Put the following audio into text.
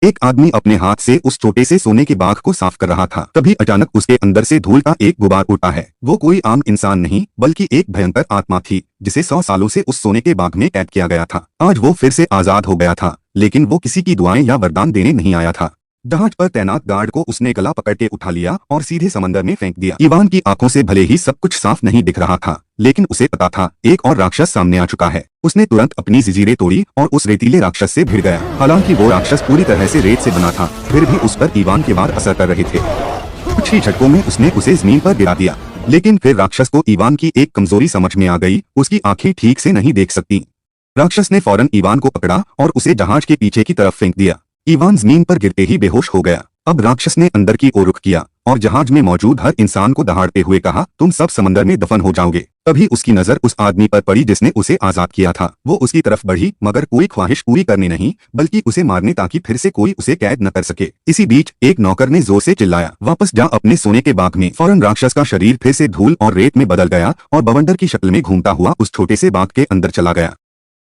एक आदमी अपने हाथ से उस छोटे से सोने के बाग को साफ कर रहा था। तभी अचानक उसके अंदर से धूल का एक गुबार उठा है। वो कोई आम इंसान नहीं बल्कि एक भयंकर आत्मा थी जिसे 100 सालों से उस सोने के बाग में कैद किया गया था। आज वो फिर से आजाद हो गया था, लेकिन वो किसी की दुआएं या वरदान देने नहीं आया था। जहाज पर तैनात गार्ड को उसने गला पकड़ के उठा लिया और सीधे समंदर में फेंक दिया। इवान की आंखों से भले ही सब कुछ साफ नहीं दिख रहा था, लेकिन उसे पता था एक और राक्षस सामने आ चुका है। उसने तुरंत अपनी जंजीरें तोड़ी और उस रेतीले राक्षस से भिड़ गया। हालांकि वो राक्षस पूरी तरह से रेत से बना था, फिर भी उस पर इवान के वार असर कर रहे थे। कुछ ही झटकों में उसने उसे जमीन पर गिरा दिया। लेकिन फिर राक्षस को इवान की एक कमजोरी समझ में आ गई, उसकी आंखें ठीक से नहीं देख सकती। राक्षस ने फौरन इवान को पकड़ा और उसे जहाज के पीछे की तरफ फेंक दिया। इवान जमीन पर गिरते ही बेहोश हो गया। अब राक्षस ने अंदर की ओर रुख किया और जहाज में मौजूद हर इंसान को दहाड़ते हुए कहा, तुम सब समंदर में दफन हो जाओगे। तभी उसकी नजर उस आदमी पर पड़ी जिसने उसे आजाद किया था। वो उसकी तरफ बढ़ी, मगर कोई ख्वाहिश पूरी करने नहीं बल्कि उसे मारने, ताकि फिर से कोई उसे कैद न कर सके। इसी बीच एक नौकर ने जोर से चिल्लाया, वापस जा अपने सोने के बाग में। फौरन राक्षस का शरीर फिर से धूल और रेत में बदल गया और बवंडर की शक्ल में घूमता हुआ उस छोटे से बाग के अंदर चला गया।